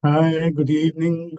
Hi, good evening.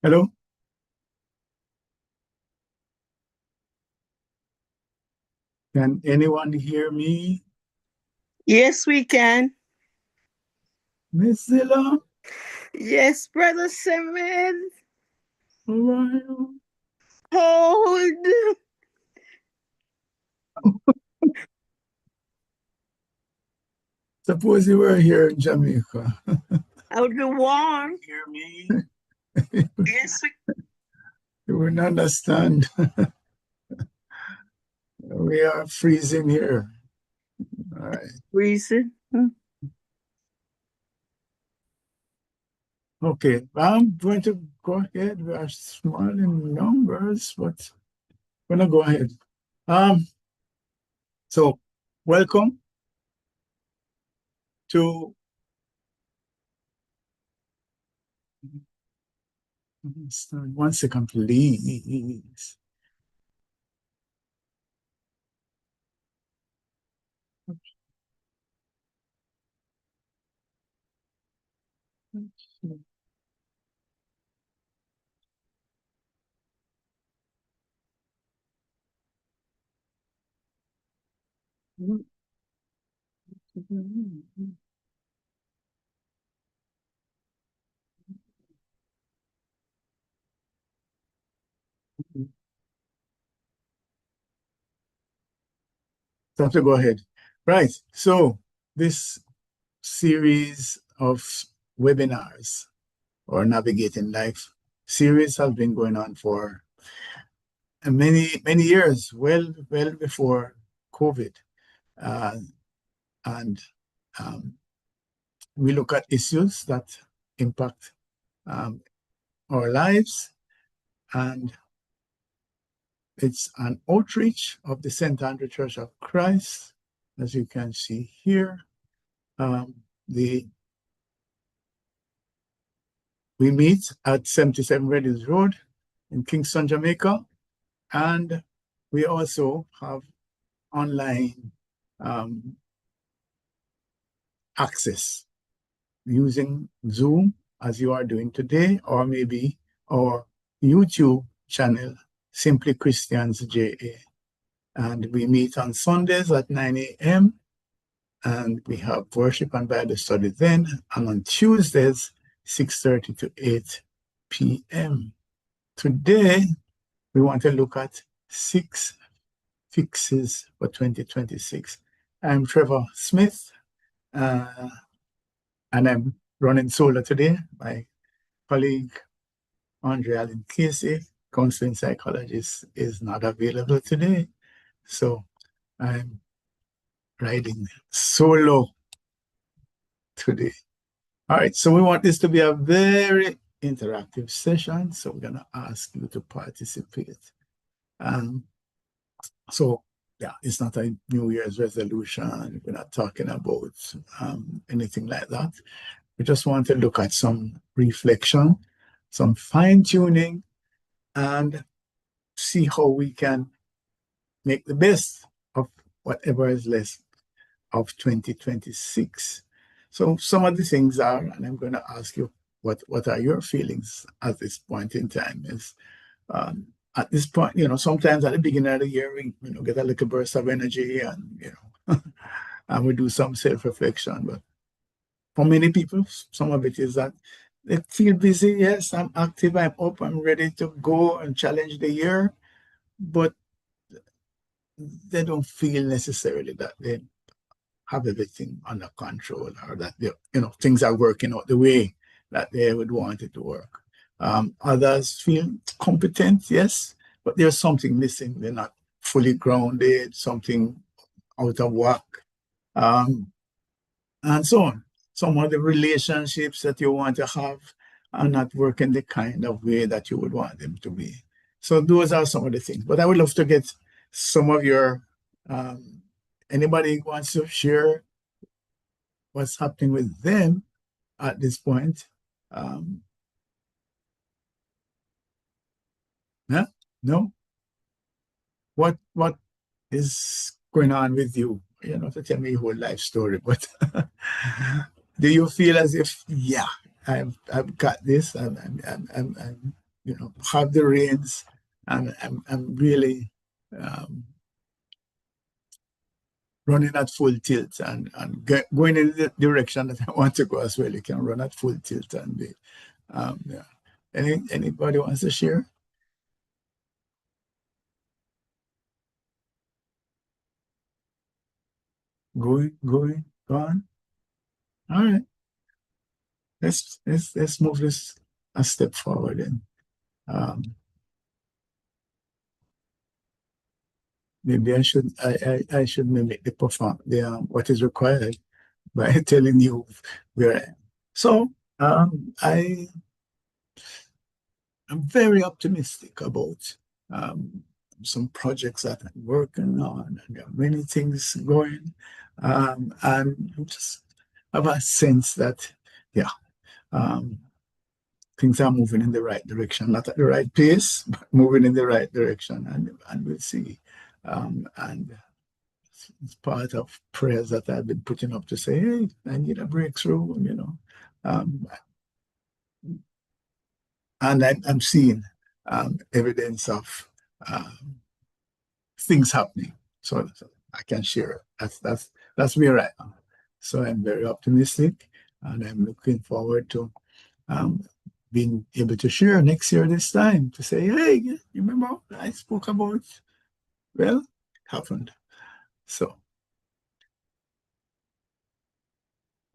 Hello, can anyone hear me? Yes, we can. Miss Zilla, Yes, Brother Simmons. how are you? Hold. Suppose you were here in Jamaica. Out the warm. Hear me? Yes, you wouldn't understand. We are freezing here. All right. Reason. Okay, I'm going to go ahead. We are small in numbers, but I'm gonna go ahead. Um, so welcome to 1 second, please. So I have to go ahead. Right. So this series of webinars or Navigating Life series has been going on for many years, well before COVID. Uh, and um, we look at issues that impact um, our lives, and it's an outreach of the St. Andrew Church of Christ, as you can see here. The We meet at 77 Reddy's Road in Kingston, Jamaica, and we also have online um, access using Zoom, as you are doing today, or maybe our YouTube channel, Simply Christians JA. And we meet on Sundays at 9 a.m. and we have worship and Bible study then, and on Tuesdays, 6:30 to 8 p.m. Today, we want to look at 6 fixes for 2026. I'm Trevor Smith, uh, and I'm running solo today. My colleague, Andre Allen Casey, counseling psychologist, is not available today. So I'm riding solo today. All right, so we want this to be a very interactive session. So we're going to ask you to participate. Um, So yeah, it's not a New Year's resolution. We're not talking about anything like that. We just want to look at some reflection, some fine tuning, and see how we can make the best of whatever is left of 2026. So some of the things are, and I'm going to ask you, what are your feelings at this point in time? Is at this point, sometimes at the beginning of the year, we get a little burst of energy, and and we do some self-reflection. But for many people, some of it is that they feel busy. Yes, I'm active, I'm up, I'm ready to go and challenge the year, but they don't feel necessarily that they have everything under control, or that things are working out the way that they would want it to work. Others feel competent, yes, but there's something missing. They're not fully grounded, something out of whack, um, and so on. Some of the relationships that you want to have are not working the kind of way that you would want them to be. So those are some of the things. But I would love to get some of your anybody who wants to share what's happening with them at this point. Yeah? No? What is going on with you? You don't have to tell me your whole life story, but do you feel as if, yeah, I've got this, I'm have the reins, and I'm really running at full tilt, and going in the direction that I want to go as well. You can run at full tilt and be, yeah. Anybody wants to share? Going, gone. All right. Let's move this a step forward then. Um, Maybe I should mimic the what is required by telling you where I am. So I am very optimistic about um, some projects that I'm working on, and there are many things going, and just have a sense that, yeah, um, things are moving in the right direction, not at the right pace, but moving in the right direction, and we'll see. And it's part of prayers that I've been putting up to say, hey, I need a breakthrough. Um, and I'm seeing evidence of things happening. So I can share it. That's where I am. So I'm very optimistic, and I'm looking forward to um, being able to share next year this time, to say, hey, you remember I spoke about, well, it happened. So,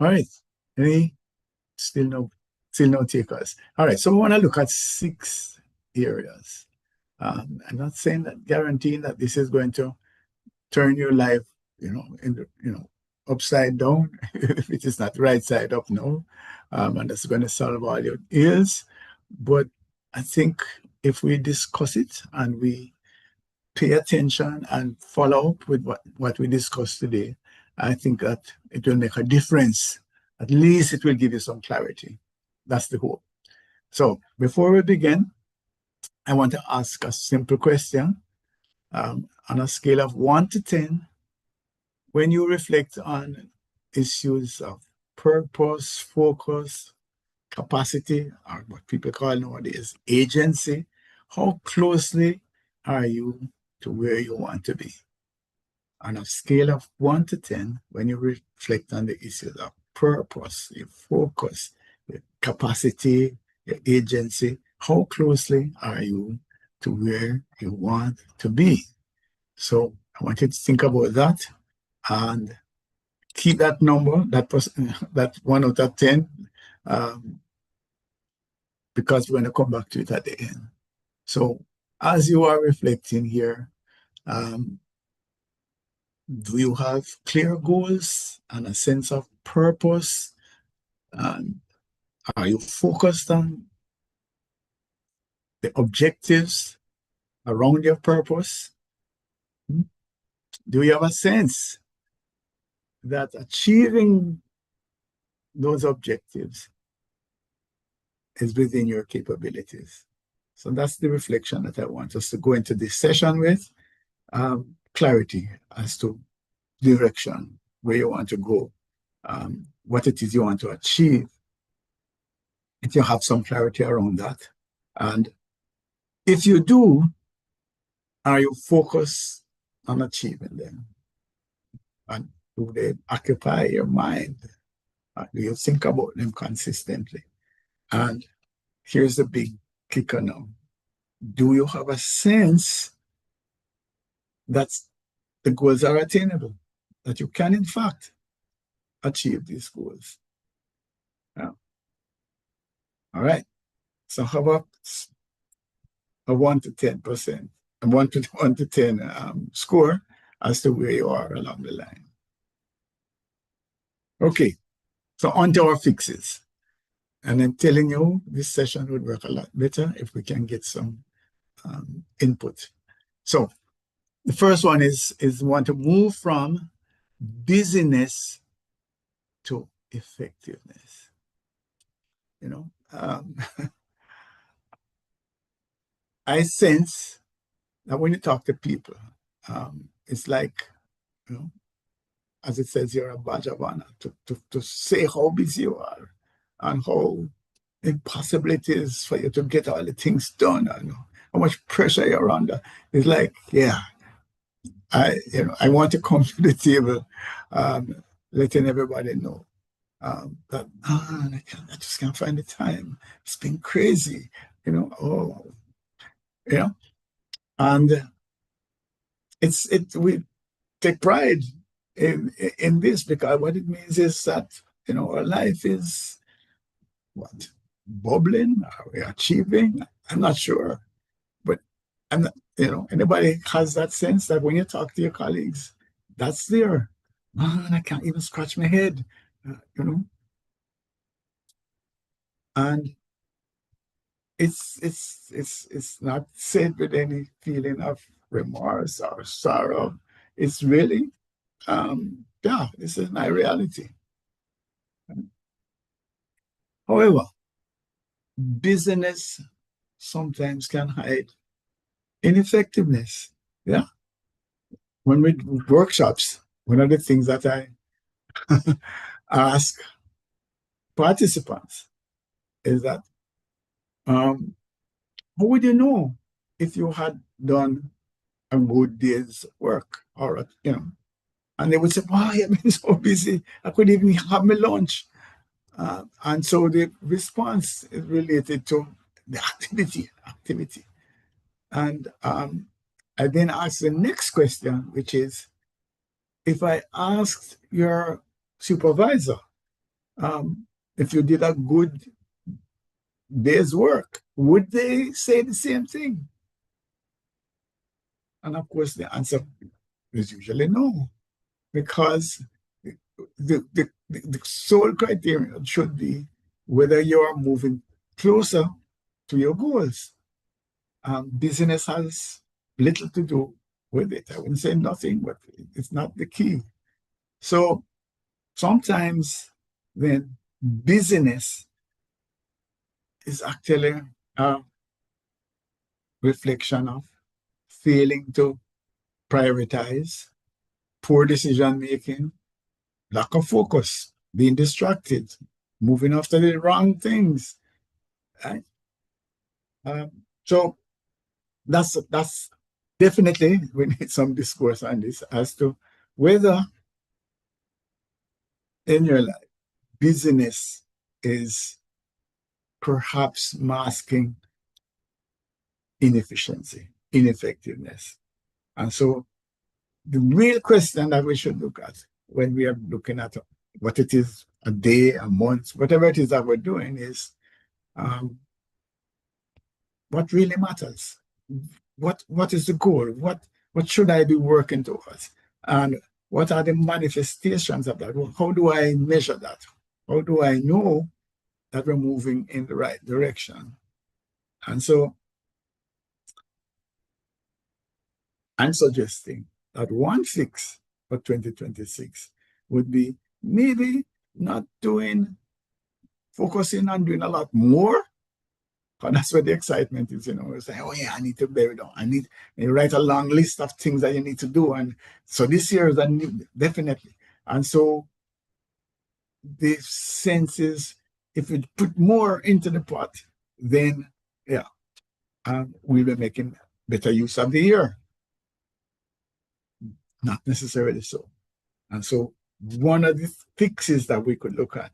all right. Any still no takers. All right. So we want to look at 6 areas. I'm not saying that, guaranteeing that this is going to turn your life, upside down if it is not right side up, no. And that's going to solve all your ills. But I think if we discuss it and we pay attention and follow up with what we discussed today, I think that it will make a difference. At least it will give you some clarity. That's the hope. So before we begin, I want to ask a simple question. On a scale of 1 to 10, when you reflect on issues of purpose, focus, capacity, or what people call nowadays agency, how closely are you to where you want to be? On a scale of 1 to 10, when you reflect on the issues of purpose, your focus, your capacity, your agency, how closely are you to where you want to be? So I want you to think about that and keep that number, that 1 out of 10, um, because we're going to come back to it at the end. So as you are reflecting here, um, do you have clear goals and a sense of purpose? And are you focused on the objectives around your purpose? Do you have a sense that achieving those objectives is within your capabilities? So that's the reflection that I want us to go into this session with. Clarity as to direction, where you want to go, what it is you want to achieve. If you have some clarity around that. And if you do, are you focused on achieving them? And do they occupy your mind? Do you think about them consistently? And here's the big kicker now. Do you have a sense that the goals are attainable? That you can, in fact, achieve these goals? Yeah. All right. So how about a 1 to 10%, a 1 to 10 score as to where you are along the line? Okay. So on to our fixes. And I'm telling you, this session would work a lot better if we can get some input. So the first one is want to move from busyness to effectiveness. You know, I sense that when you talk to people, it's like, you know, as it says here, a badge of honor to say how busy you are and how impossible it is for you to get all the things done and how much pressure you're under. It's like, yeah, I want to come to the table, letting everybody know that I just can't find the time. It's been crazy, you know, and we take pride in this because what it means is that our life is what, bubbling. Are we achieving? I'm not sure, but I'm not, anybody has that sense that when you talk to your colleagues, that's there. Man, I can't even scratch my head, and it's not said with any feeling of remorse or sorrow. It's really, yeah, this is my reality. However, business sometimes can hide ineffectiveness. Yeah. When we do workshops, one of the things that I ask participants is that, how would you know if you had done a good day's work? Or, and they would say, wow, I've been so busy, I couldn't even have my lunch. And so the response is related to the activity. And I then ask the next question, which is, if I asked your supervisor if you did a good day's work, would they say the same thing? And of course, the answer is usually no, because the sole criterion should be whether you are moving closer to your goals. Business has little to do with it. I wouldn't say nothing, but it's not the key. So sometimes then business is actually a reflection of failing to prioritize, poor decision making, lack of focus, being distracted, moving after the wrong things. Right? So that's definitely we need some discourse on this as to whether in your life business is perhaps masking inefficiency, ineffectiveness. And so the real question that we should look at when we are looking at what it is, a day, a month, whatever it is that we're doing, is what really matters. What is the goal? What should I be working towards? And what are the manifestations of that? How do I measure that? How do I know that we're moving in the right direction? And so I'm suggesting that one fix for 2026 would be maybe not focusing on doing a lot more, And that's where the excitement is, It's like, oh yeah, I need to bear down. You write a long list of things that you need to do. And so this year is a new, definitely. And so the sense is if we put more into the pot, then yeah, we'll be making better use of the year. Not necessarily so. And so one of the fixes that we could look at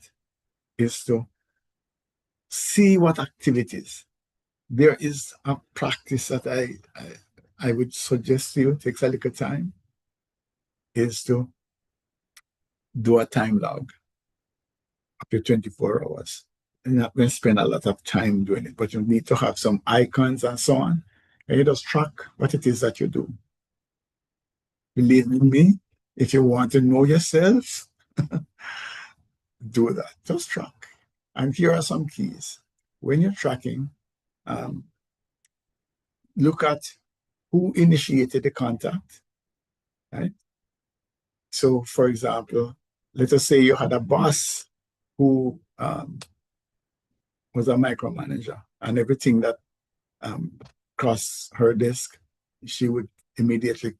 is to see what activities. There is a practice that I would suggest to you, takes a little time, is to do a time log up to 24 hours. You're not going to spend a lot of time doing it, but you need to have some icons and so on. And you just track what it is that you do. Believe in me, if you want to know yourself, do that. Just track. And here are some keys. When you're tracking, um, look at who initiated the contact, right? So, for example, let us say you had a boss who was a micromanager, and everything that crossed her desk, she would immediately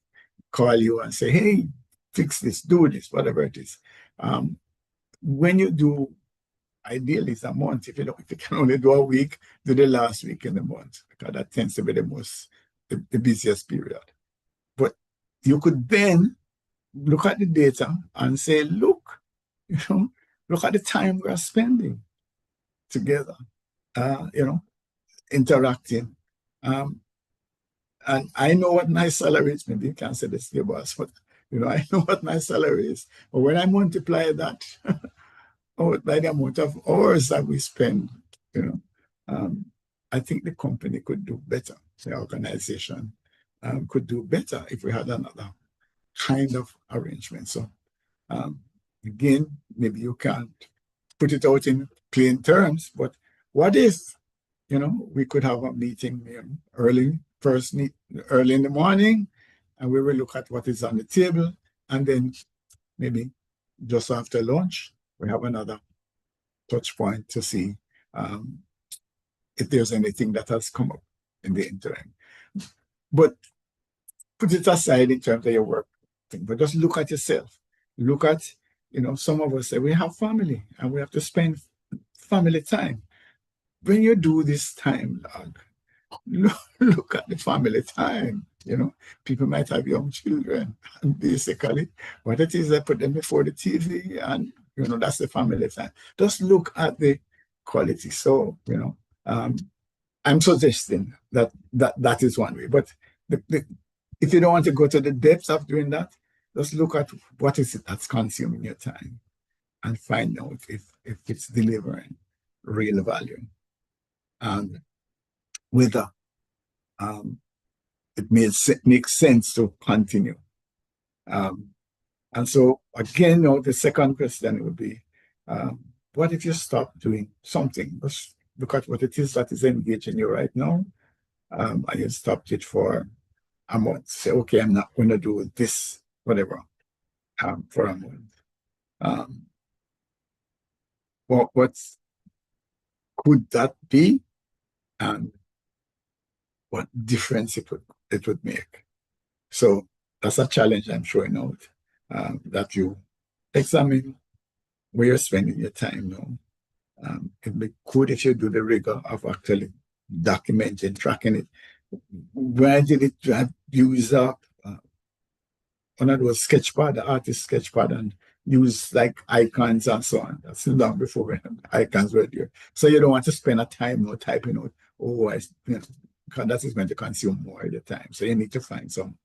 call you and say, "Hey, fix this, do this, whatever it is." Um, when you do, ideally, it's a month. If you can only do a week, do the last week in the month, because that tends to be the busiest period. But you could then look at the data and say, look, you know, look at the time we're spending together, uh, you know, interacting. Um, and I know what my salary is. Maybe you can't say this to your boss, but I know what my salary is. But when I multiply that by the amount of hours that we spend, you know, um, I think the company could do better. The organization could do better if we had another kind of arrangement. So um, again, maybe you can't put it out in plain terms, but what if, we could have a meeting early in the morning, and we will look at what is on the table, and then maybe just after lunch, we have another touch point to see um, if there's anything that has come up in the interim. But put it aside in terms of your work thing, but just look at yourself. Look at, some of us say we have family and we have to spend family time. When you do this time log, look at the family time. People might have young children, and basically, what it is, they put them before the TV, and that's the family time. Just look at the quality. So, um, I'm suggesting that is one way. But if you don't want to go to the depths of doing that, just look at what is it that's consuming your time and find out if it's delivering real value and whether it makes sense to continue. Um, and so again, the second question would be, what if you stop doing something? Just look at what it is that is engaging you right now, and you stopped it for a month. Say, okay, I'm not going to do this, whatever, for a month. What could that be, and what difference it would make? So that's a challenge I'm showing out, that you examine where you're spending your time now. It'd be good if you do the rigor of actually documenting, tracking it. Where did it use up? One of those sketchpad, the artist sketchpad, and use like icons and so on. That's long before when icons were there. So you don't want to spend a time now typing out, because that is going to consume more of the time. So you need to find some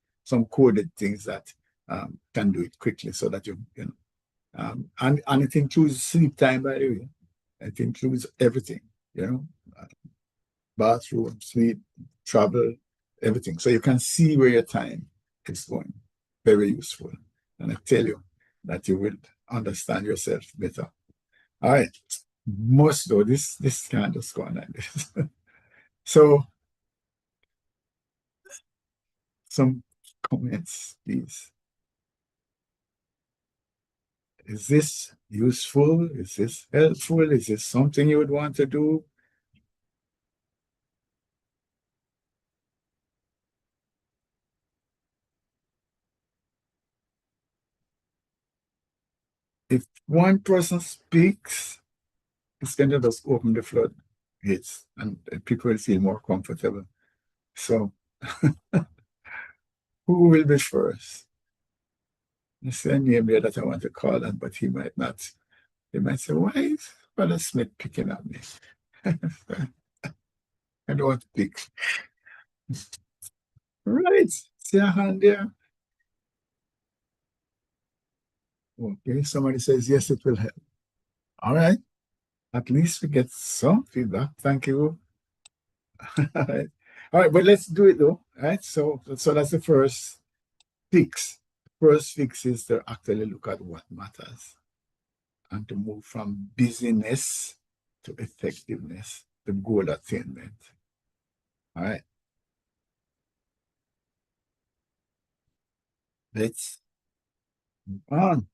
coded things that can do it quickly, so that and it includes sleep time, by the way. It includes everything, bathroom, sleep, travel, everything. So you can see where your time is going. Very useful. And I tell you that you will understand yourself better. All right. Most though, this can't just go on like this. So some comments, please. Is this useful? Is this helpful? Is this something you would want to do? if one person speaks, it's going to just open the floodgates and people will feel more comfortable. So, who will be first? It's a name there that I want to call on, but he might not. He might say, why is Brother Smith picking on me? I don't want to pick. Right. See a hand there? Okay. Somebody says, yes, it will help. All right. At least we get some feedback. Thank you. All right. All right, but let's do it though. All right. So that's the first fix. First fix is to actually look at what matters and to move from busyness to effectiveness, the goal attainment. All right. Let's move on.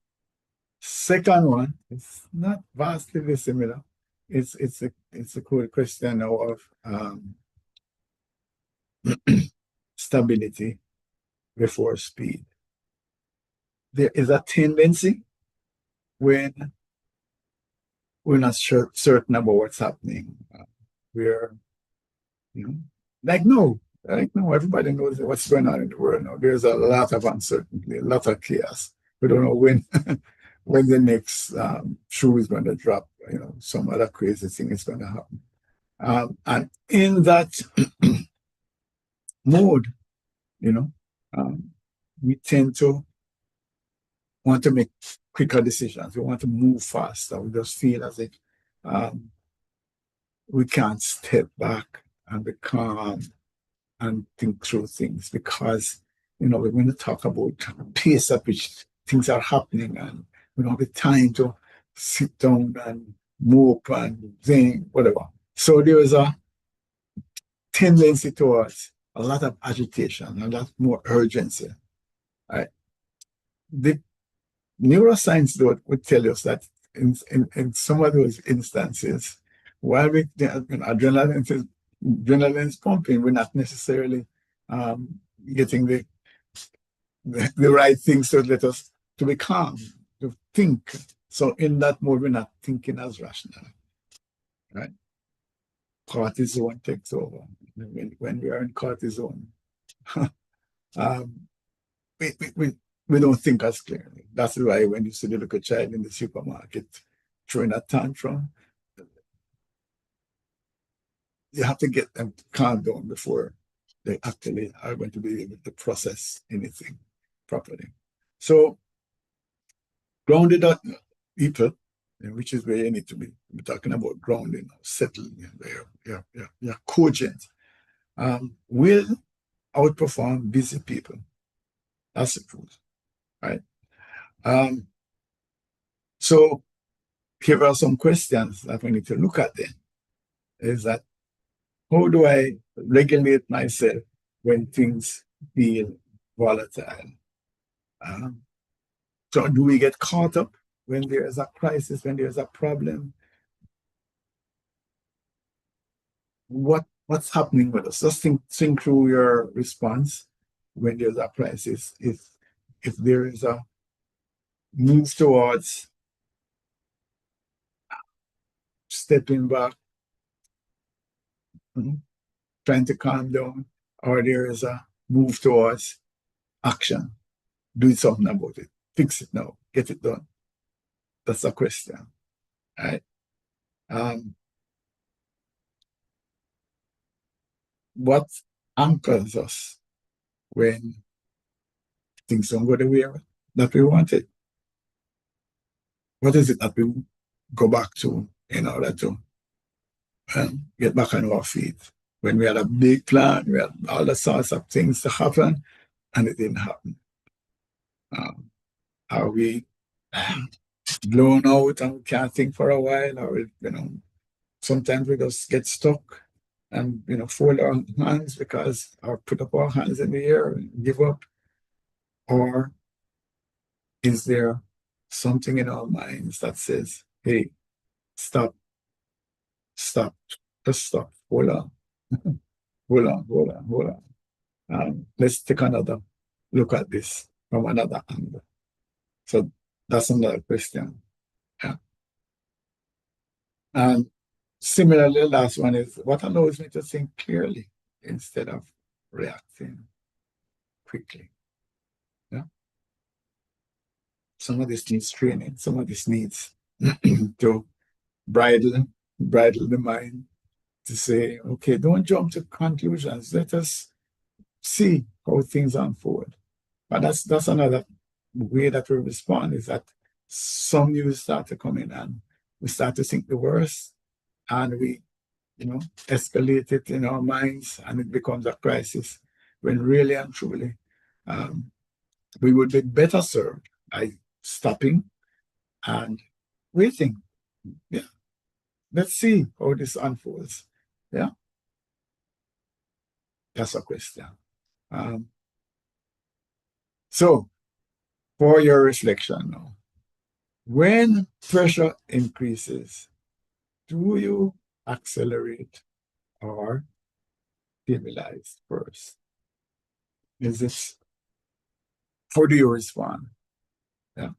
Second one, it's not vastly dissimilar. It's a cool question now of stability before speed. There is a tendency when we're not certain about what's happening. We're, you know, like no, everybody knows what's going on in the world now. There's a lot of uncertainty, a lot of chaos. We don't know when when the next shoe is going to drop. Some other crazy thing is going to happen. And in that mode, you know, um, we tend to want to make quicker decisions. We want to move faster. We just feel as if um, we can't step back and be calm and think through things because, we're going to talk about the pace at which things are happening and we don't have the time to sit down and mope and think, whatever. So there is a tendency towards a lot of agitation, a lot more urgency. Right? The neuroscience though would tell us that in some of those instances, while adrenaline is pumping, we're not necessarily getting the right things to let us to be calm, to think. So in that mode, we're not thinking as rational, right? Cortisone takes over. When we are in cortisone, um, we don't think as clearly. That's why when you see the little child in the supermarket throwing a tantrum, you have to get them to calm down before they actually are going to be able to process anything properly. So grounded people, which is where you need to be. We're talking about grounding, settling, you're cogent, will outperform busy people. That's the truth, right? So here are some questions that we need to look at then. Is that how do I regulate myself when things feel volatile? So do we get caught up when there is a crisis, when there's a problem? What's happening with us? Just think through your response when there's a crisis. If there is a move towards stepping back, trying to calm down, or there is a move towards action, do something about it, fix it now, get it done. That's a question, right? What anchors us when things don't go the way that we wanted? What is it that we go back to in order to get back on our feet? When we had a big plan, we had all the sorts of things to happen, and it didn't happen. Are we blown out and can't think for a while? Or, sometimes we just get stuck and, fold our hands or put up our hands in the air and give up? Or is there something in our minds that says, hey, stop, just stop, hold on, hold on. Let's take another look at this from another angle. So that's another question. Yeah. And similarly, the last one is what allows me to think clearly instead of reacting quickly. Yeah. Some of this needs training. Some of this needs to bridle, bridle the mind to say, okay, don't jump to conclusions. Let us see how things unfold. But that's another way that we respond is that some news start to come in and we start to think the worst and we, escalate it in our minds and it becomes a crisis when really and truly um, we would be better served by stopping and waiting. Yeah. Let's see how this unfolds. Yeah. That's a question. Um, so for your reflection now, when pressure increases, do you accelerate or stabilize first? Is this how do you respond? Yeah.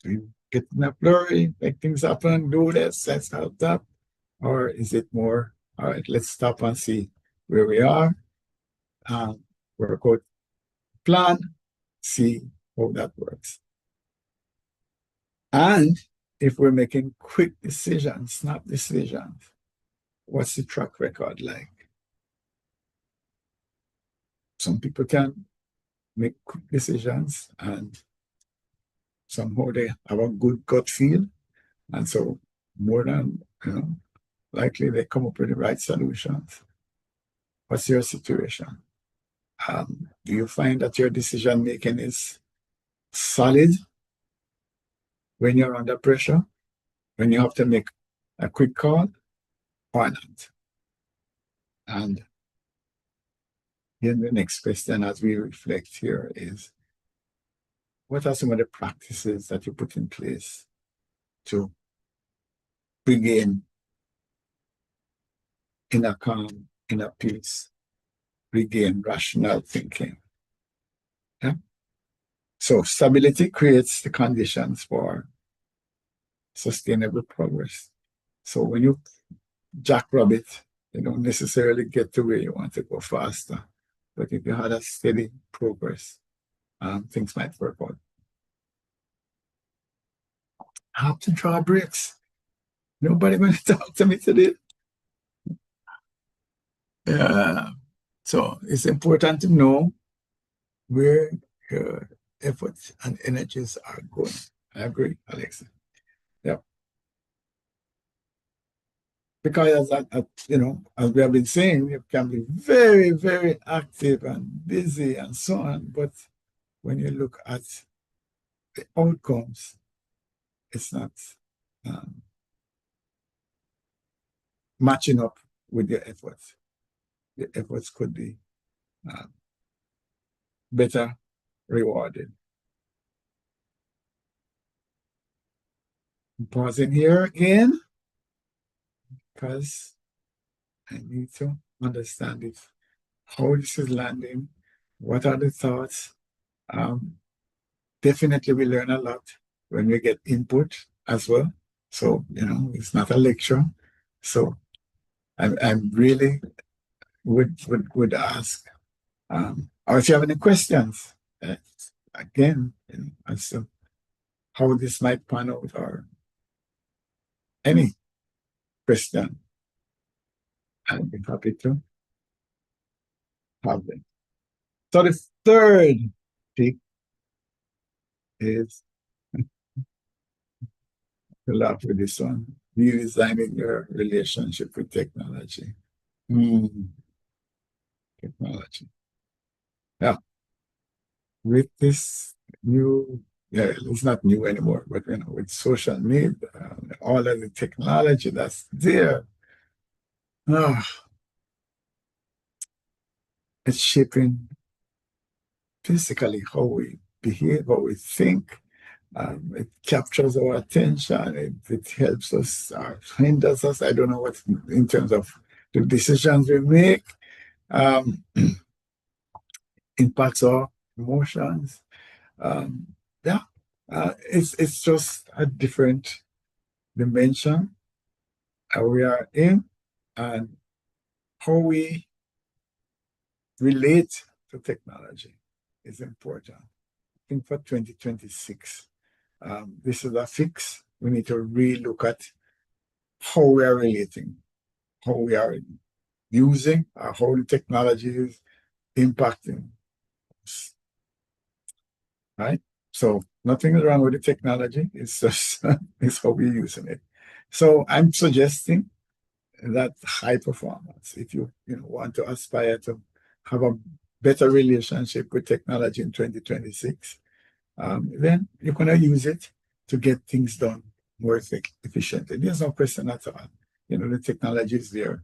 Do you get in a flurry, make things happen, do this, let's help that? Or is it more, all right, let's stop and see where we are, work out plan, see how that works. And if we're making quick decisions, snap decisions, what's the track record like? Some people can make quick decisions and somehow they have a good gut feel. And so more than likely they come up with the right solutions. What's your situation? Do you find that your decision making is solid when you're under pressure, when you have to make a quick call or not? And then the next question as we reflect here is, what are some of the practices that you put in place to regain inner calm, inner peace, regain rational thinking? Yeah. So stability creates the conditions for sustainable progress. So when you jackrabbit, you don't necessarily get to where you want to go faster. But if you had a steady progress, things might work out. I have to draw breaks. Nobody going to talk to me today. Yeah. So it's important to know where your efforts and energies are going. I agree, Alexa. Yeah. Because as we have been saying, you can be very, very active and busy and so on. But when you look at the outcomes, it's not um, matching up with your efforts. Your efforts could be um, better rewarded. I'm pausing here again because I need to understand it, how this is landing, what are the thoughts. Um, Definitely we learn a lot when we get input as well. So, it's not a lecture. So I'm really would ask, or if you have any questions, again, as to how this might pan out or any question, I'd be happy to have them. So the third pick is to laugh with this one, redesigning your relationship with technology. Technology. Yeah. With this new, yeah, it's not new anymore, but with social media, all of the technology that's there, oh, it's shaping physically how we behave, how we think. It captures our attention. It helps us or hinders us. I don't know what in terms of the decisions we make, um, impacts our emotions. Yeah, It's just a different dimension we are in, and how we relate to technology is important. I think for 2026, this is a fix. We need to relook at how we are relating, how we are using, how the technology is impacting us, right? So nothing is wrong with the technology. It's just it's how we're using it. So I'm suggesting that high performance, if you want to aspire to have a better relationship with technology in 2026, then you're going to use it to get things done more efficiently. There's no question at all. The technology is there.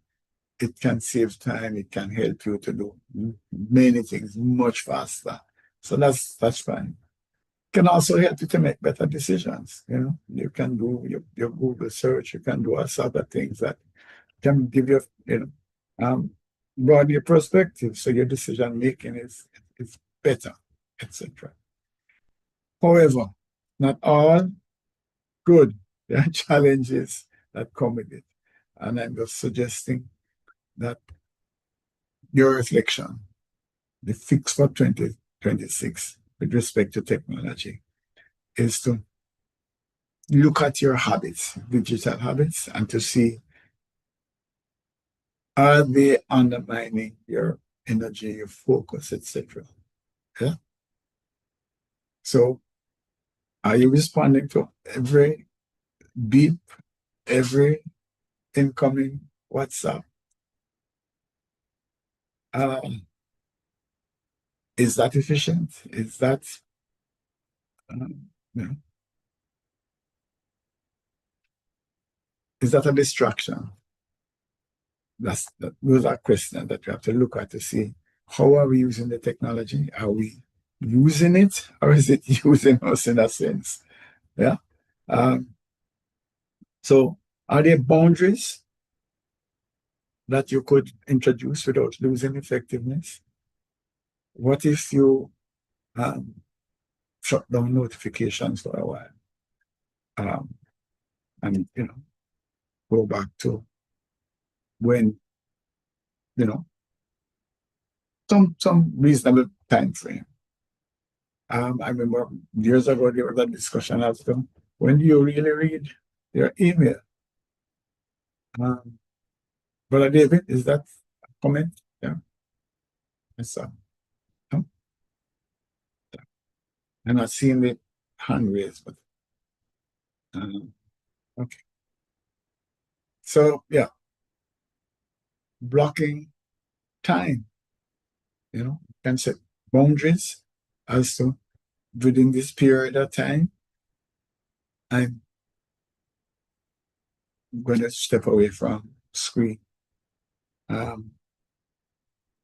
It can save time. It can help you to do many things much faster. So that's fine. Can also help you to make better decisions. You can do your Google search. You can do all sorts of things that can give you, broaden your perspective, so your decision making is better, etc. However, not all good. There are challenges that come with it, and I'm just suggesting that your reflection, the fix for 2026 with respect to technology, is to look at your habits, digital habits, and to see, are they undermining your energy, your focus, etc. Yeah. So, are you responding to every beep, every incoming WhatsApp? Is that efficient? Is that, um, you know, is that a distraction? Those are questions that we have to look at to see, how are we using the technology? Are we using it, or is it using us in a sense? Yeah. Um, so, are there boundaries that you could introduce without losing effectiveness? What if you um, shut down notifications for a while, um, and go back to when you know some reasonable time frame? I remember years ago there was a discussion as to, when do you really read your email? Um, Brother David, is that a comment? Yeah, yes, sir. No? I'm not seeing the hand raised, but okay. So yeah, blocking time. Can set boundaries as to, within this period of time, I'm going to step away from screen, um,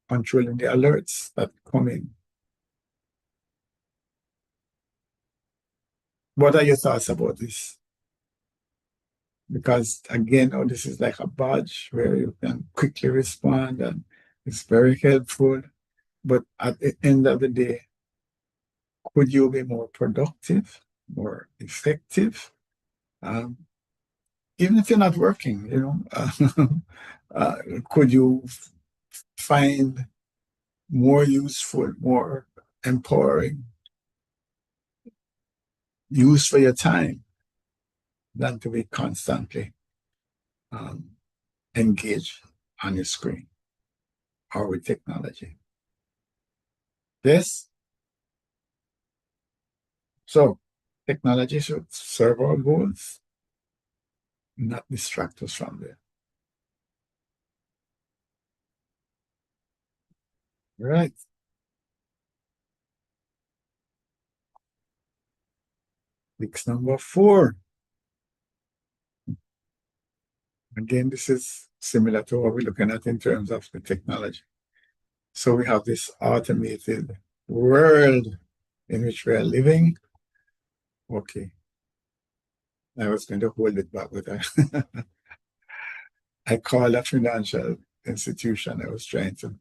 controlling the alerts that come in. What are your thoughts about this? Because again, this is like a badge where you can quickly respond, and it's very helpful. But at the end of the day, could you be more productive, more effective? Um, Even if you're not working, uh, could you find more useful, more empowering use for your time than to be constantly um, engaged on your screen or with technology? Yes. So technology should serve our goals, not distract us from them. Right. Fix number 4. Again, this is similar to what we're looking at in terms of the technology. So we have this automated world in which we are living. Okay. I was going to hold it back, but I called a financial institution. I was trying to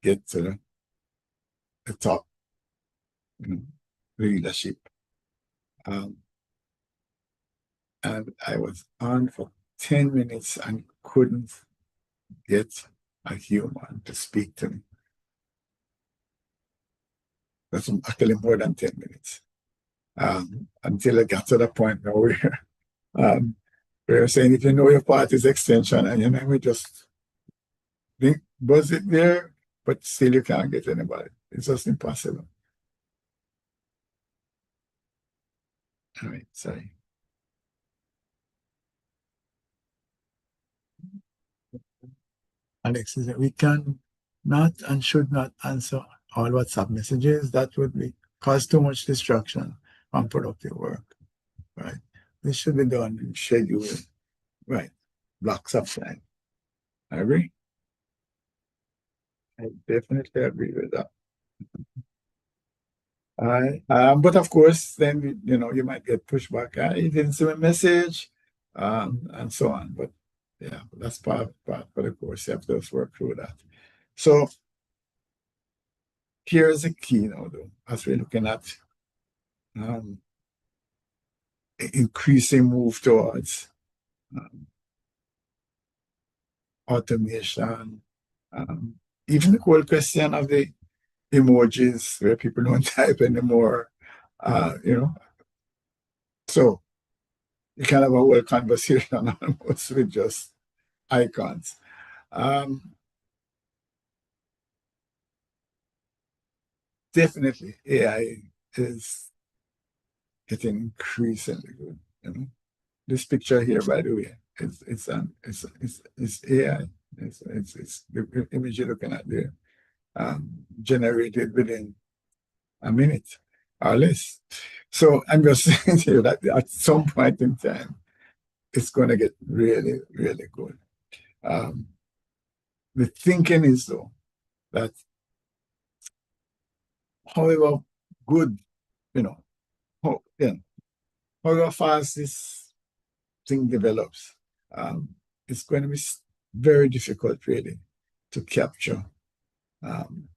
get to the top, you know, leadership. Um, and I was on for 10 minutes and couldn't get a human to speak to me. That's actually more than 10 minutes. Until I got to the point now where um, we're saying if you know your party's extension and your name, we just think, buzz it there, but still you can't get anybody. It's just impossible. All right, sorry. Alex says that we can not and should not answer all WhatsApp messages. That would be cause too much distraction from productive work. Right. This should be done in schedule. Right. Blocks of time. I agree. I definitely agree with that. But of course, then you might get pushback. You didn't see a message, and so on. But yeah, that's part of the course. You have to just work through that. So here's the key now, though, as we're looking at um, increasing move towards um, automation. Um, Even the whole question of the emojis where people don't type anymore. Uh, you know, so you can have a whole conversation almost with just icons. Um, Definitely, AI is getting increasingly good. This picture here, by the way, it's AI. It's the image you're looking at there, generated within a minute or less. So I'm just saying to you that at some point in time, it's going to get really, really good. Um, the thinking is, though, that however good, you know, yeah, however fast this thing develops, um, it's going to be very difficult, really, to capture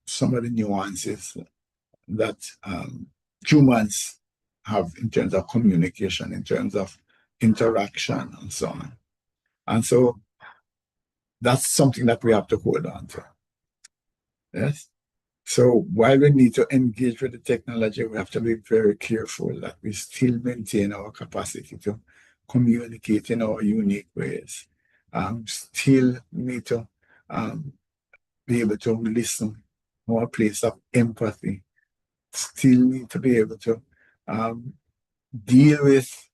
some of the nuances that humans have in terms of communication, in terms of interaction, and so on. And so that's something that we have to hold on to. Yes. So while we need to engage with the technology, we have to be very careful that we still maintain our capacity to communicate in our unique ways. Still need to um, be able to listen from a place of empathy. Still need to be able to um, deal with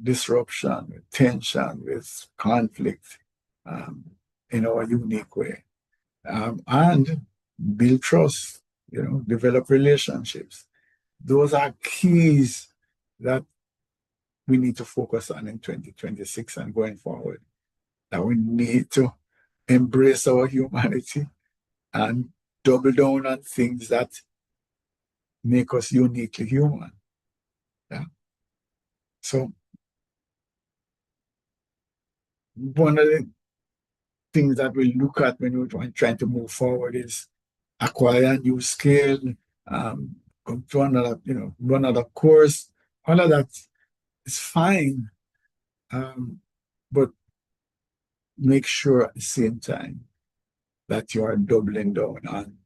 disruption, with tension, with conflict um, in our unique way. And build trust, develop relationships. Those are keys that we need to focus on in 2026 and going forward. That we need to embrace our humanity and double down on things that make us uniquely human. Yeah. So one of the things that we look at when we're trying to move forward is acquire a new skill, go to another, run another course. All of that is fine, but make sure at the same time that you are doubling down on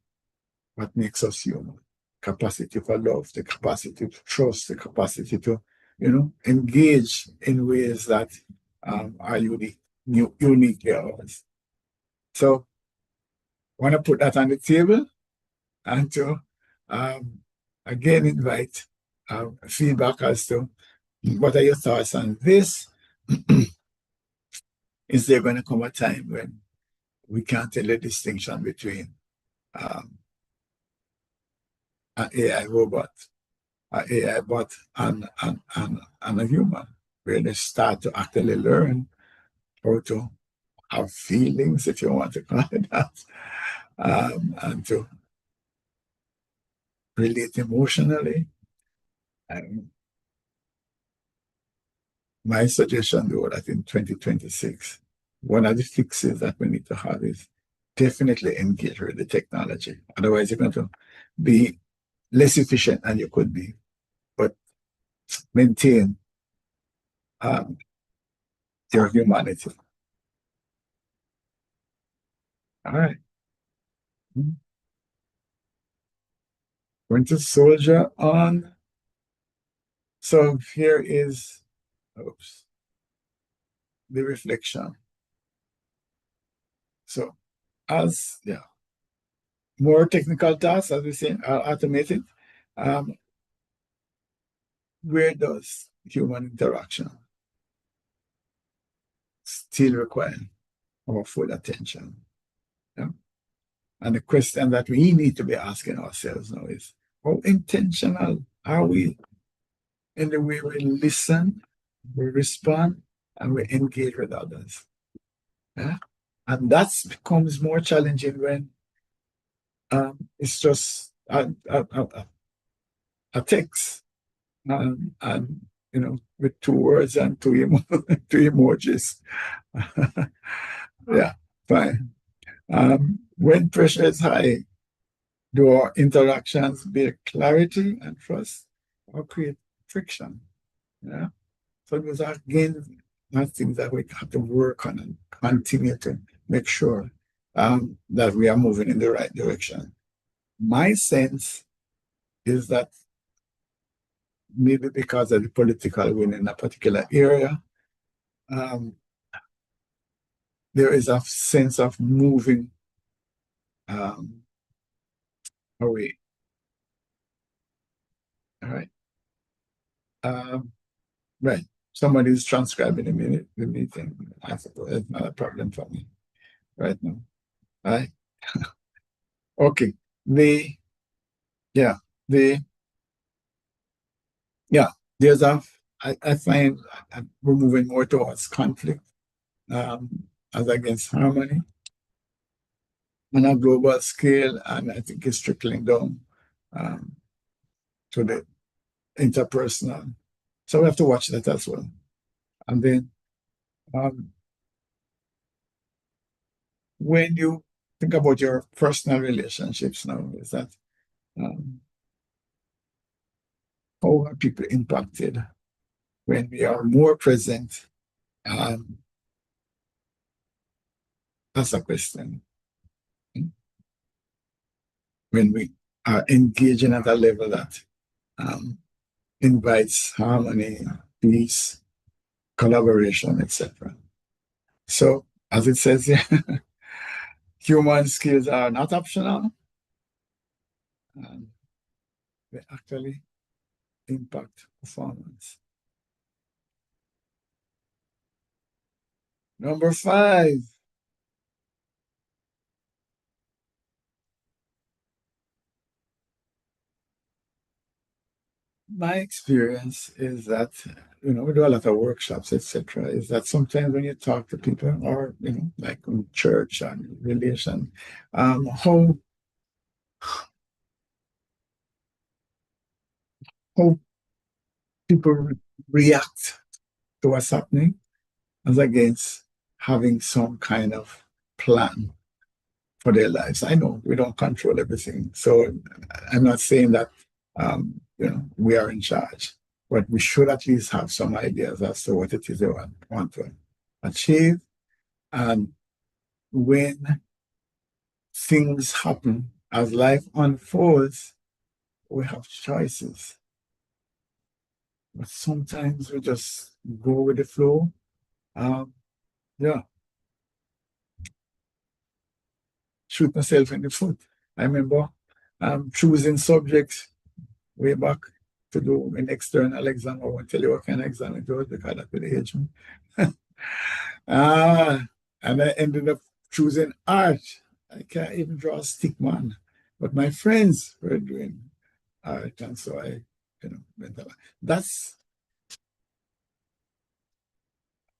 what makes us human. Capacity for love, the capacity to trust, the capacity to, engage in ways that are uniquely ours. So I want to put that on the table and to um, again invite feedback as to what are your thoughts on this? Is there going to come a time when we can't tell the distinction between um, an AI robot, an AI bot, and a human, where they start to actually learn how to have feelings, if you want to call it that, and to relate emotionally. And my suggestion, though, that in 2026, one of the fixes that we need to have is definitely engage with the technology. Otherwise, you're going to be less efficient than you could be. But maintain um, your humanity. All right. Going to soldier on. So here is, oops, the reflection. So as yeah, more technical tasks, as we say, are automated. Um, where does human interaction still require our full attention? Yeah? And the question that we need to be asking ourselves now is, how intentional are we in the way we listen, we respond, and we engage with others? Yeah? And that becomes more challenging when it's just a text and with two words and two emojis. Yeah, fine. When pressure is high, do our interactions build clarity and trust or create friction? Yeah. So those are again are things that we have to work on and continue to make sure that we are moving in the right direction. My sense is that maybe because of the political win in a particular area, um, there is a sense of moving um, away. All right. Um, right. Somebody is transcribing the meeting. I suppose it's not a problem for me right now. All right. Okay. The yeah. The yeah. There's a I find we're moving more towards conflict um, as against harmony on a global scale, and I think it's trickling down um, to the interpersonal. So we have to watch that as well. And then um, when you think about your personal relationships now, is that um, how are people impacted when we are more present? Um, that's a question. When we are engaging at a level that um, invites harmony, peace, collaboration, etc. So, as it says here, human skills are not optional, and they actually impact performance. Number 5, my experience is that we do a lot of workshops, etc. Is that sometimes when you talk to people, or like in church and relation, how people react to what's happening as against having some kind of plan for their lives. I know we don't control everything, so I'm not saying that we are in charge, but we should at least have some ideas as to what it is they want to achieve. And when things happen as life unfolds, we have choices. But sometimes we just go with the flow. Um, yeah, shoot myself in the foot. I remember choosing subjects way back to do an external exam. I won't tell you what kind of exam it was because that will age me. Ah, and I ended up choosing art. I can't even draw a stick man, but my friends were doing art, and so I, went along. That's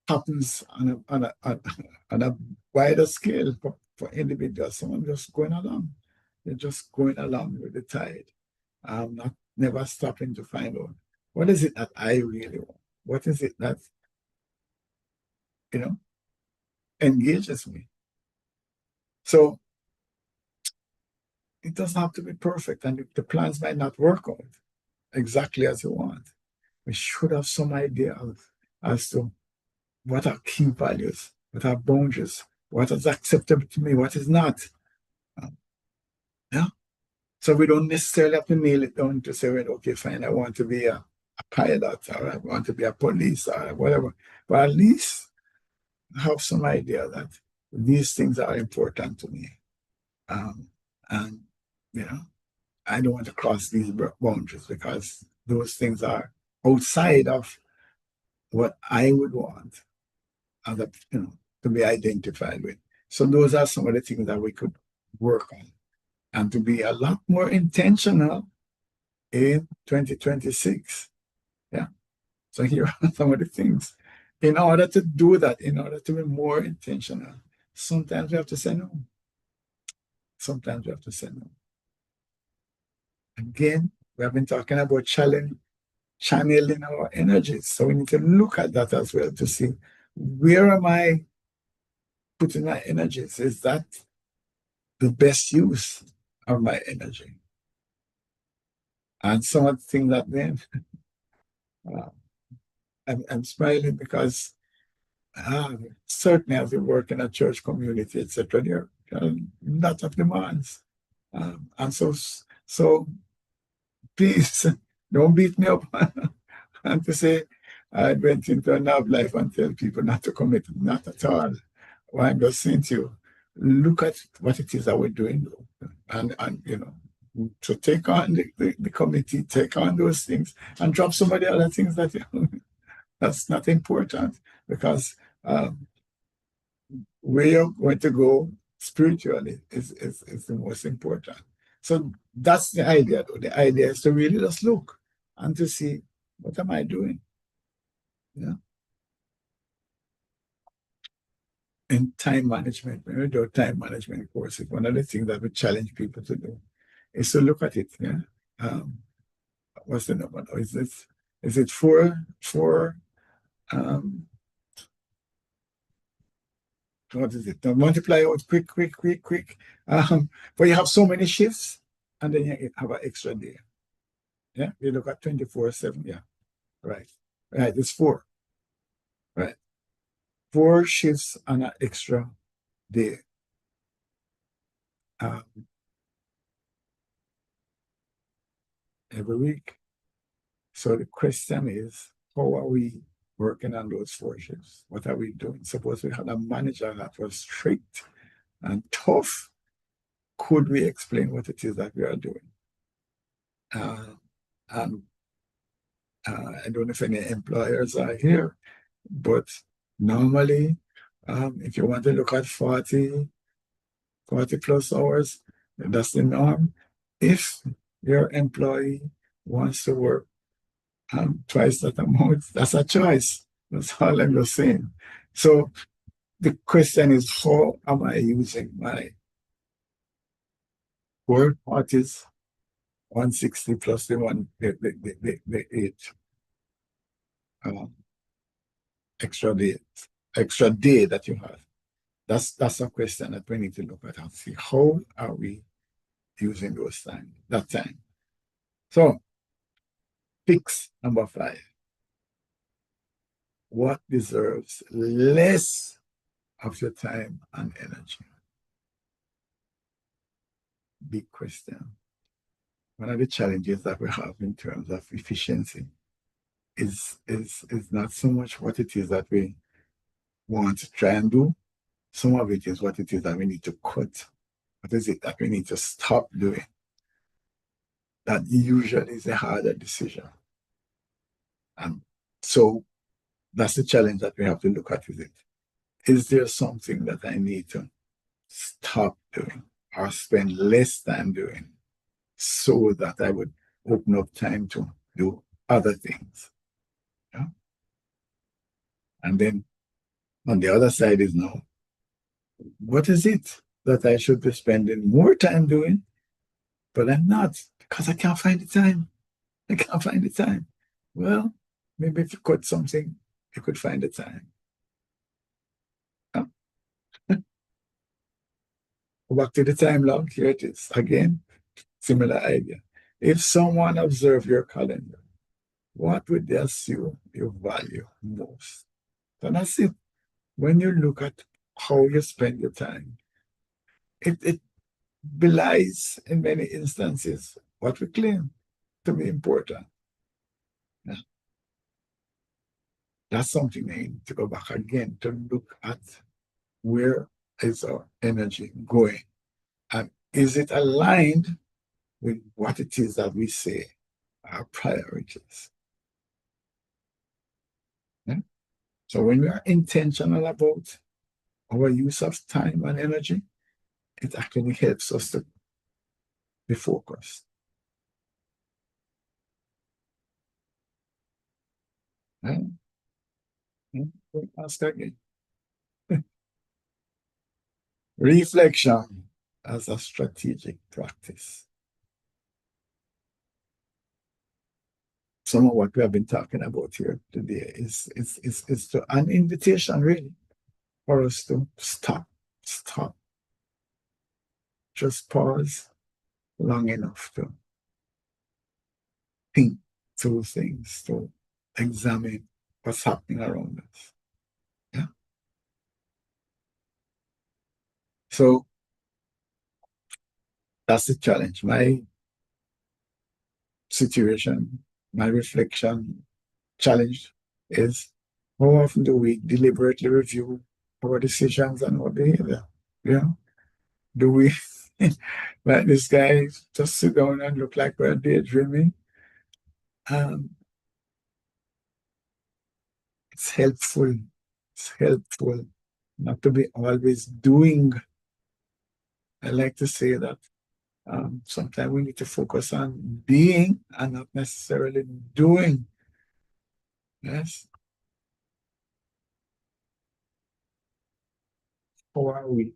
happens on a wider scale for individuals. Someone just going along. They're just going along with the tide. I'm not never stopping to find out what is it that I really want. What is it that you know engages me? So it doesn't have to be perfect, and the plans might not work out exactly as you want. We should have some idea as to what are key values, what are boundaries, what is acceptable to me, what is not. Um, yeah. So we don't necessarily have to nail it down to say, well, okay, fine, I want to be a pilot or I want to be a police or whatever. But at least have some idea that these things are important to me. Um, and, you know, I don't want to cross these boundaries because those things are outside of what I would want as a, to be identified with. So those are some of the things that we could work on and to be a lot more intentional in 2026. Yeah. So here are some of the things. In order to do that, in order to be more intentional, sometimes we have to say no. Sometimes we have to say no. Again, we have been talking about channeling our energies. So we need to look at that as well to see where am I putting my energies? Is that the best use of my energy? And some of the things that then uh, I'm smiling because certainly as we work in a church community, etc., there are a lot of demands. And so please don't beat me up and to say I went into a nav life and tell people not to commit, not at all. Well, I'm just saying to you, look at what it is that we're doing, and to take on the committee, take on those things, and drop some of the other things that that's not important because where you're going to go spiritually is the most important. So that's the idea, though. The idea is to really just look and to see what am I doing? Yeah. And time management, when we do time management courses, one of the things that we challenge people to do is to look at it. Yeah. Um, what's the number now? Is it four um what is it? Now multiply out quick. But you have so many shifts and then you have an extra day. Yeah. You look at 24/7. Yeah. Right. Right. It's four. Right. Four shifts and an extra day. Um, every week. So the question is, how are we working on those four shifts? What are we doing? Suppose we had a manager that was strict and tough. Could we explain what it is that we are doing? Uh, and I don't know if any employers are here, but normally, if you want to look at 40 plus hours, that's the norm. If your employee wants to work twice that amount, that's a choice. That's all I'm just saying. So the question is, how am I using my work parties 160 plus the 8 um, extra day that you have? That's a question that we need to look at and see how are we using that time. So fix number 5. What deserves less of your time and energy? Big question. One of the challenges that we have in terms of efficiency is not so much what it is that we want to try and do. Some of it is what it is that we need to cut. What is it that we need to stop doing? That usually is a harder decision. And so that's the challenge that we have to look at, is there something that I need to stop doing or spend less time doing so that I would open up time to do other things? Yeah? And then on the other side is now, what is it that I should be spending more time doing, but I'm not because I can't find the time. I can't find the time. Well, maybe if you cut something, you could find the time. Back to the time log. Here it is. Again, similar idea. If someone observes your calendar What would they assume you value most? And that's it. When you look at how you spend your time, it belies in many instances what we claim to be important. Yeah. That's something I need to go back again to look at where is our energy going and is it aligned with what it is that we say are priorities. Yeah? So when we are intentional about our use of time and energy, it actually helps us to be focused. Yeah? Yeah? Ask again. Reflection as a strategic practice. Some of what we have been talking about here today is to an invitation really for us to stop, just pause long enough to think through things, to examine what's happening around us. Yeah. So that's the challenge. My situation, my reflection challenge is how often do we deliberately review our decisions and our behavior? Yeah. Do we let this guy just sit down and look like we're daydreaming? Um, it's helpful. It's helpful not to be always doing. I like to say that sometimes we need to focus on being and not necessarily doing. Yes. How are we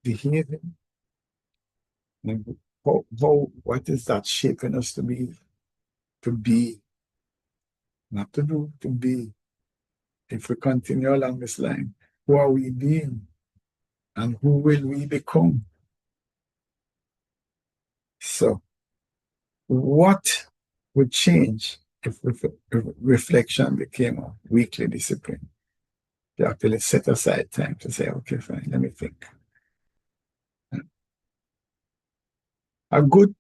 behaving? And what is that shaping us to be, not to do, to be? If we continue along this line, who are we being and who will we become? So, what would change if reflection became a weekly discipline? You actually set aside time to say, okay, fine, let me think. A good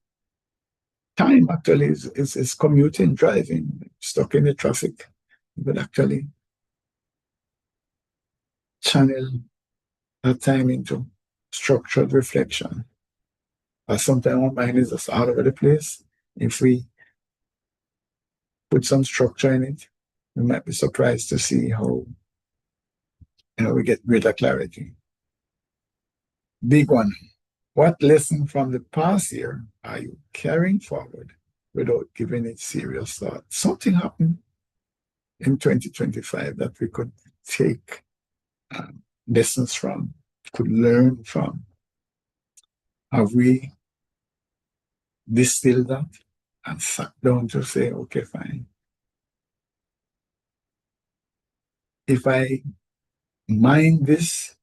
time actually is commuting, driving, stuck in the traffic. You could actually channel that time into structured reflection. But sometimes our mind is just all over the place. If we put some structure in it, we might be surprised to see how we get greater clarity. Big one. What lesson from the past year are you carrying forward without giving it serious thought? Something happened in 2025 that we could take lessons from, could learn from. Have we distilled that and sat down to say, okay, fine. If I mind this,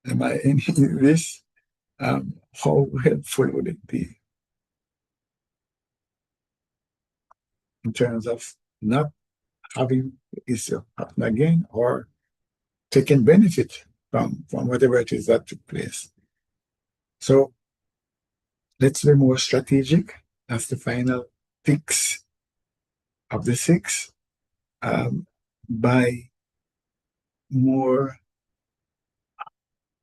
am I in this? How helpful would it be in terms of not having the issue happen again or taking benefit from whatever it is that took place? So let's be more strategic. That's the final fix of the six. By more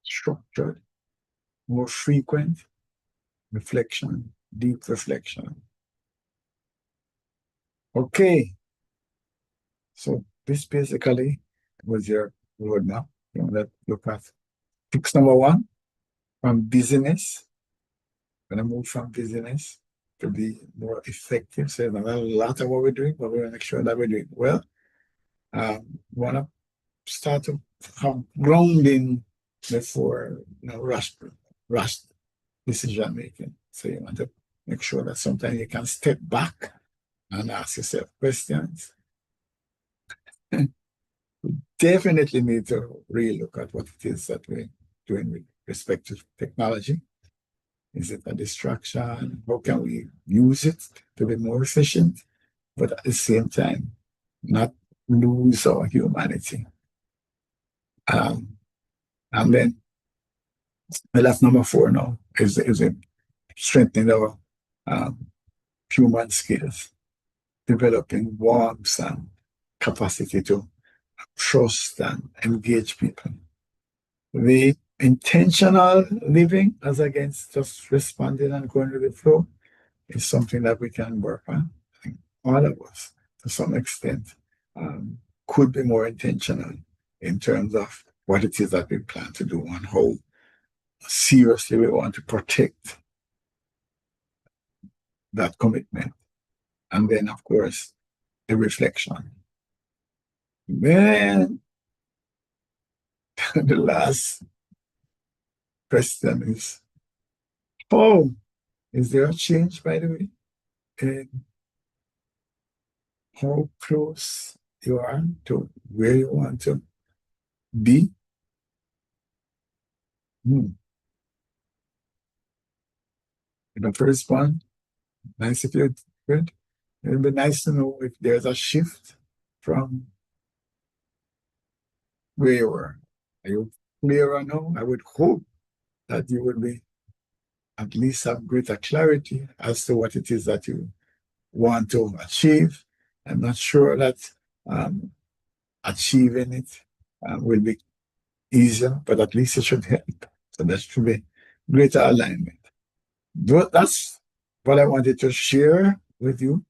structured, more frequent reflection, deep reflection. Okay, so this basically was your roadmap. Let's look at fix number one, from busyness. Gonna move from busyness to be more effective. So not a lot of what we're doing, but we're gonna make sure that we're doing well. Wanna start to have grounding before rush decision making. So you want to make sure that sometimes you can step back and ask yourself questions. Definitely need to really look at what it is that we're doing with respect to technology. Is it a distraction? How can we use it to be more efficient, but at the same time, not lose our humanity? Um, and then, well, that's number four now, is it strengthening our um, human skills, developing warmth and capacity to trust and engage people. The intentional living as against just responding and going with the flow is something that we can work on. I think all of us, to some extent, could be more intentional in terms of what it is that we plan to do and how seriously we want to protect that commitment. And then, of course, the reflection. Then the last question is, oh, is there a change, by the way, in how close you are to where you want to be? Hmm. The first one, nice if you're good. It'd be nice to know if there's a shift from where you were. Are you clearer now? I would hope that you would be at least have greater clarity as to what it is that you want to achieve. I'm not sure that um, achieving it will be easier, but at least it should help. So that should be greater alignment. That's what I wanted to share with you.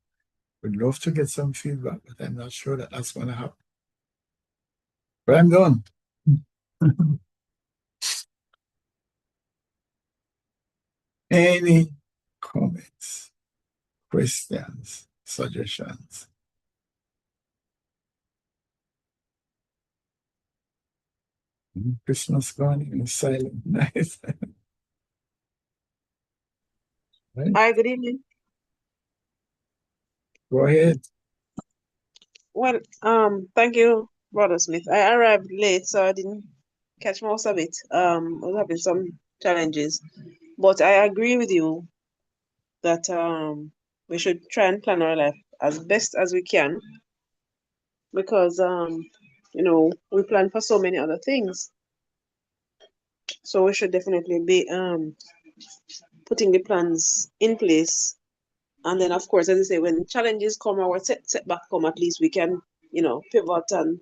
Would love to get some feedback, but I'm not sure that that's going to happen. But I'm done. Any comments, questions, suggestions? Christmas gone in silent night. Right? Hi, good evening. Go ahead. Well, thank you, Brother Smith. I arrived late, so I didn't catch most of it. I was having some challenges, but I agree with you that we should try and plan our life as best as we can because we plan for so many other things. So we should definitely be putting the plans in place. And then, of course, as I say, when challenges come or setback come, at least we can, pivot and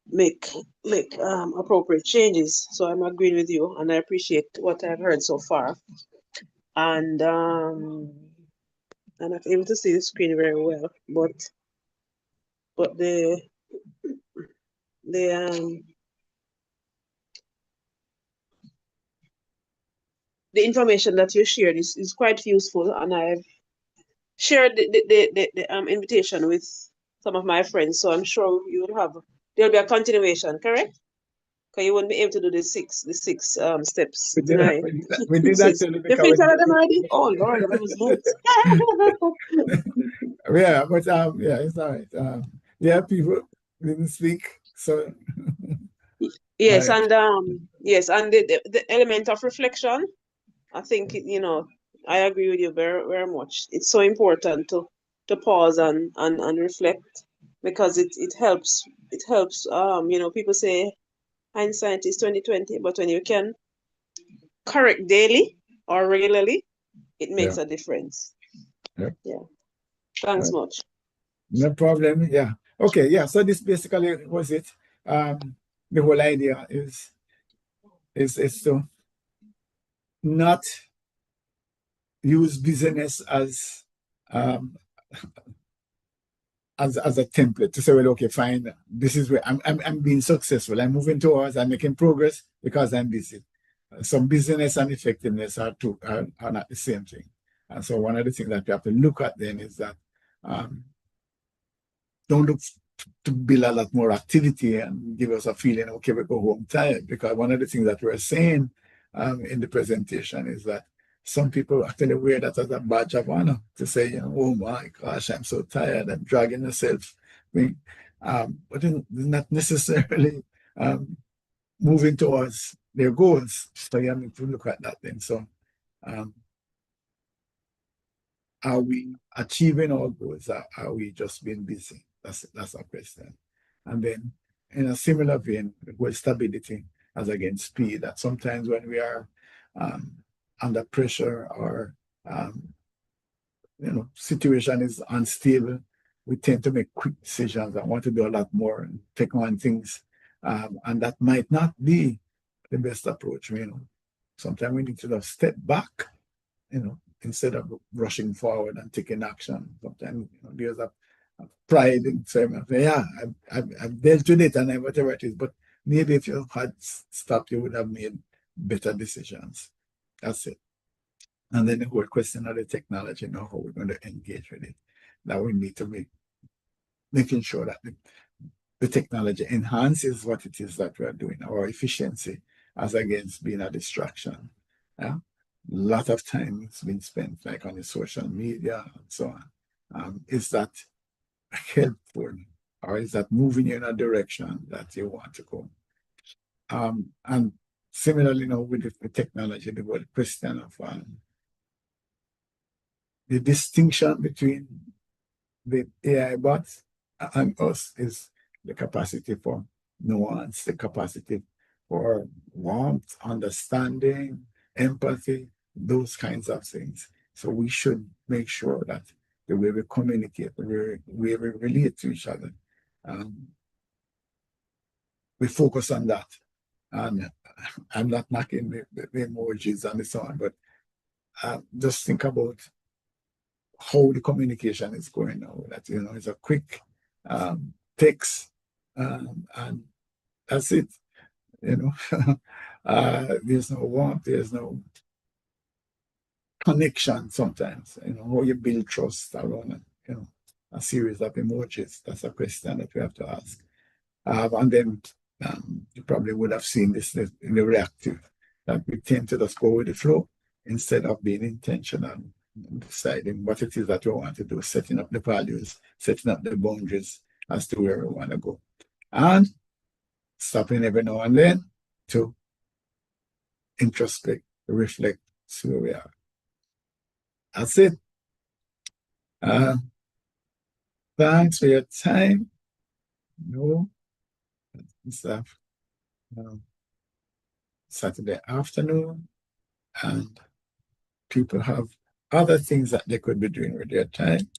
make appropriate changes. So I'm agreeing with you, and I appreciate what I've heard so far. And I'm not able to see the screen very well, but the the information that you shared is quite useful, and I've shared the invitation with some of my friends. So I'm sure there'll be a continuation, correct? Because you won't be able to do the six steps We did that. tonight. We did that too You because finish all of them already? Oh Lord, I was late. yeah, but yeah, it's all right. Yeah, people didn't speak, so Yes, I, and the element of reflection, I think I agree with you very very much. It's so important to pause and reflect because it helps people say hindsight is 20/20, but when you can correct daily or regularly, it yeah, makes a difference. yeah, Yeah. Thanks right. much. No problem. Yeah. Okay. Yeah. So this basically was it. The whole idea is to not use business um as a template to say, well, okay, fine, this is where I'm being successful. I'm moving towards, I'm making progress because I'm busy. Some business and effectiveness are not the same thing. And so one of the things that we have to look at then is that um, don't look to build a lot more activity and give us a feeling, okay, we go home tired. Because one of the things that we're saying in the presentation is that some people actually wear that as a badge of honor to say, oh my gosh, I'm so tired, I'm dragging myself. But they're not necessarily moving towards their goals. So you have to look at that then. So are we achieving our goals? Are we just being busy? That's our question. And then, in a similar vein, with stability as against speed, that sometimes when we are um, under pressure or situation is unstable, we tend to make quick decisions. I want to do a lot more and take on things, and that might not be the best approach. Sometimes we need to just step back, instead of rushing forward and taking action. Sometimes there's a pride in saying, yeah, I've dealt with it and whatever it is. But maybe if you had stopped, you would have made better decisions. That's it. And then the whole question of the technology, how we're going to engage with it. That we need to be making sure that the technology enhances what it is that we are doing, our efficiency, as against being a distraction. Yeah? A lot of time has been spent like on the social media and so on. Is that helpful, or is that moving you in a direction that you want to go? And similarly, with the technology, the word question of the distinction between the AI bots and us is the capacity for nuance, the capacity for warmth, understanding, empathy, those kinds of things. So we should make sure that the way we communicate, the way we relate to each other, we focus on that. And I'm not knocking the emojis and so on, but just think about how the communication is going now. That it's a quick text, and that's it. There's no warmth, there's no connection sometimes. How you build trust around a series of emojis. That's a question that we have to ask. And then you probably would have seen this in the reactive, that we tend to just go with the flow instead of being intentional, deciding what it is that we want to do, setting up the values, setting up the boundaries as to where we want to go. And stopping every now and then to introspect, reflect, see where we are. That's it. Thanks for your time. It's Saturday afternoon, and people have other things that they could be doing with their time.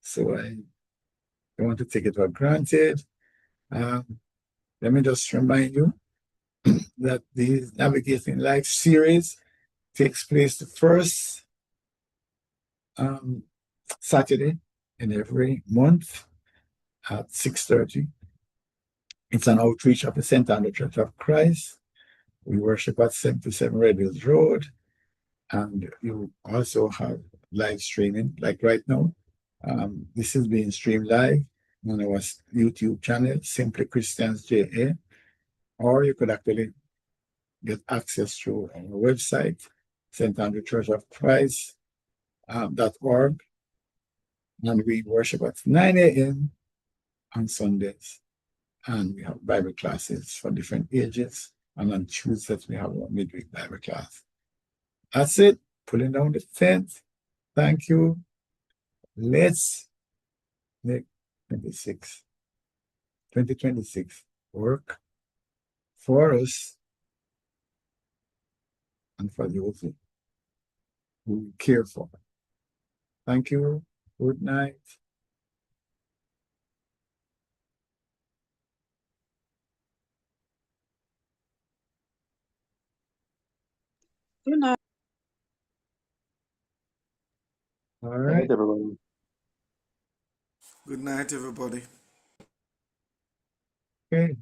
So I don't want to take it for granted. Let me just remind you that the Navigating Life series takes place the first Saturday in every month at 6:30. It's an outreach of the St. Andrew Church of Christ. We worship at 77 Red Hills Road. And you also have live streaming, like right now. This is being streamed live on our YouTube channel, Simply Christians JA, or you could actually get access to our website, St. Andrew Church of Christ.org. And we worship at 9 a.m. on Sundays. And we have Bible classes for different ages. And on Tuesdays, we have our midweek Bible class. That's it. Pulling down the tent. Thank you. Let's make 2026 work for us and for those who care for. Thank you. Good night. Good night. All Good right. night, everyone. Good night, everybody. Okay.